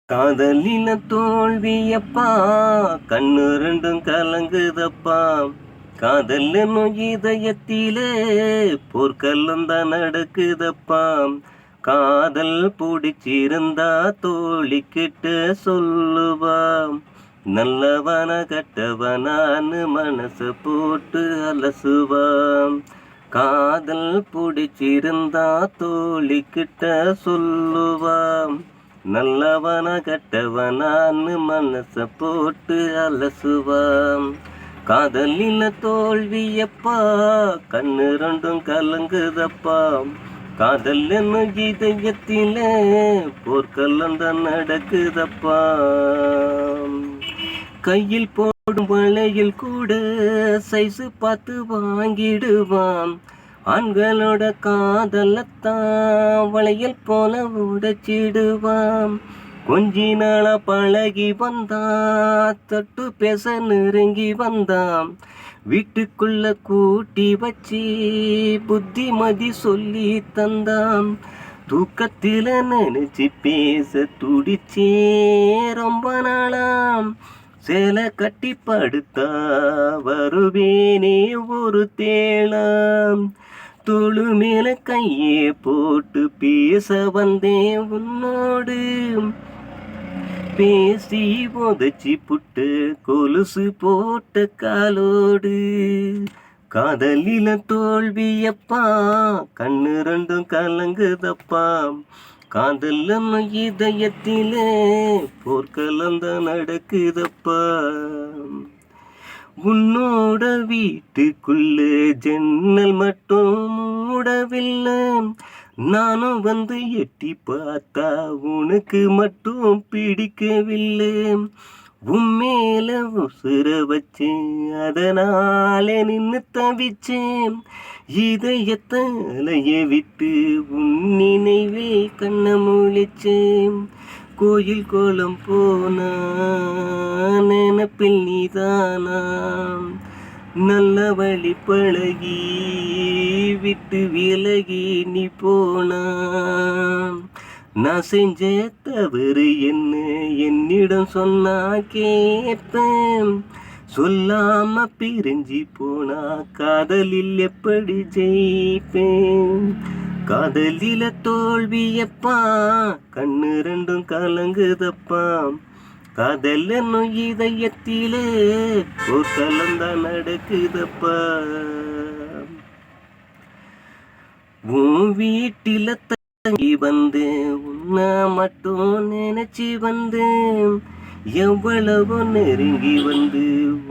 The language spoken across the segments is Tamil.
காதலில தோல்வியப்பா, கண்ணு ரெண்டும் கலங்குதப்பா. காதல் என்னும் இதயத்திலே போர்க்களம் தான் நடக்குதப்பா. காதல் பிடிச்சிருந்தா தோழிக்கிட்ட சொல்லுவா, நல்லவன கட்டவனான்னு மனச போட்டு அலசுவா. காதல் பிடிச்சிருந்தா தோழிக்கிட்ட சொல்லுவா, நல்லவன கட்டவனான்னு மனச போட்டு அலசுவாம். காதலில தோல்வியப்பா, கண்ணு ரெண்டும் கலங்குதப்பா. காதல் என்னும் இதயத்தில போர்க்களம் தான் நடக்குதப்பா. கையில் போடும் வளையில் கூட சைஸு பார்த்து வாங்கிடுவான். ஆண்களோட காதலத்தான் வளையல் போல உடைச்சிடுவான். கொஞ்சி நாளா பழகி வந்தான், தொட்டு பேச நெருங்கி வந்தான். வீட்டுக்குள்ள கூட்டி வச்சு புத்திமதி சொல்லி தந்தான். தூக்கத்தில நினைச்சு பேச துடிச்சே ரொம்ப நாளாம். சேலை கட்டி படுத்தா வருவேனே ஒரு தேளாம். தோளு மேல கையே போட்டு பேச வந்தேன் உன்னோடு. பேசி உதச்சி புட்டு கொலுசு போட்ட காலோடு. காதலில தோல்வியப்பா, கண்ணு ரெண்டும் கலங்குதப்பா. காதல் நம்ம இதயத்திலே போர்க்களம் தான் நடக்குதப்பா. உன்னோட வீட்டுக்குள்ள ஜன்னல் மட்டும் மூடவில்லை. நானும் வந்து எட்டி பார்த்தா உனக்கு மட்டும் பிடிக்கவில்லை. உம்மேல உசுர வச்சேன், அதனாலே நின்று தவிச்சேன். இதயத்தலைய விட்டு உன் நினைவே கண்ண முழிச்சேன். கோயில் கோலம் போனா நினப்பில் நீதானா. நல்ல வழி பழகி விட்டு விலகி நீ போனா. நான் செஞ்ச தவறு என்ன என்னிடம் சொன்னா கேட்பேன். சொல்லாம பிரிஞ்சு போனா காதலில் எப்படி ஜெயிப்பேன். காதலில தோல்வியப்பா, கண்ணு ரெண்டும் கலங்குதப்பா. காதல் என்னும் இதயத்திலே போர்க்களம் தான் நடக்குதப்பா. உன் வீட்டில தங்கி வந்தேன், உன்னை மட்டும் நினைச்சு வந்தேன். எவ்வளவோ நெருங்கி வந்து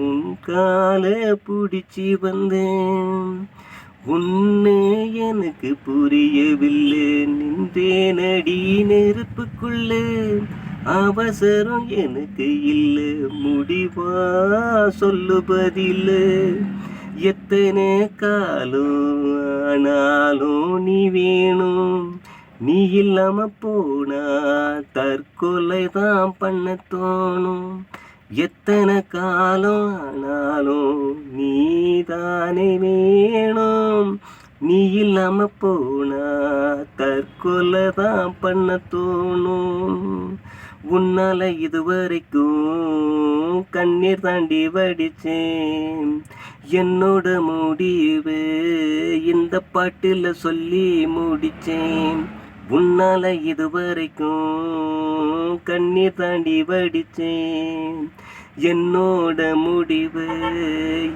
உன் காலை பிடிச்சி வந்தேன். உன்னை எனக்கு புரியவில்லை, நின்றேனடி நெருப்புக்குள்ளே. அவசரம் எனக்கு இல்லை, முடிவா சொல்லு பதில. எத்தனை காலம் ஆனாலும் நீ வேணும். நீ இல்லாம போனா தற்கொலை தான் பண்ண தோணும். எத்தனை காலம் ஆனாலும் நீதானே வேணும். நீ இல்லாம போனா தற்கொலை தான் பண்ண தோணும். உன்னால இதுவரைக்கும் கண்ணீர் தாண்டி வடிச்சேன். என்னோட முடிவு இந்த பாட்டுல சொல்லி முடிச்சேன். உன்னால இதுவரைக்கும் கண்ணீர் தாண்டி வடிச்சேன். என்னோட முடிவு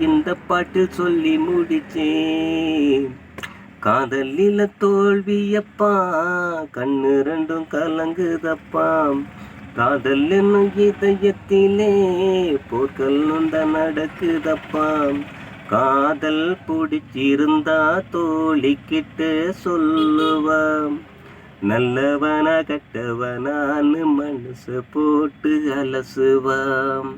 இந்த பாட்டு சொல்லி முடிச்சேன். காதலில தோல்வியப்பா, கண்ணு ரெண்டும் கலங்குதப்பா. காதல் என்னும் இதயத்திலே போர்க்களம் தான் நடக்குதப்பா. காதல் பிடிச்சிருந்தா தோழிக்கிட்ட சொல்லுவா, நல்லவனா கட்டவனான்னு மனச போட்டு அலசுவாம்.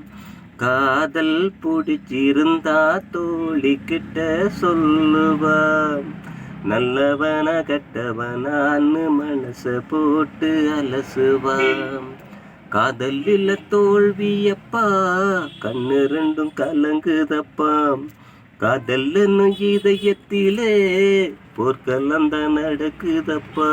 காதல் பிடிச்சிருந்தா தோழிக்கிட்ட சொல்லுவாம், நல்லவனா கட்டவனான்னு மனச போட்டு அலசுவாம். காதலில தோல்வியப்பா, கண்ணு ரெண்டும் கலங்குதப்பா. காதல் என்னும் இதயத்திலே போர்க்களம் தான் நடக்குதப்பா.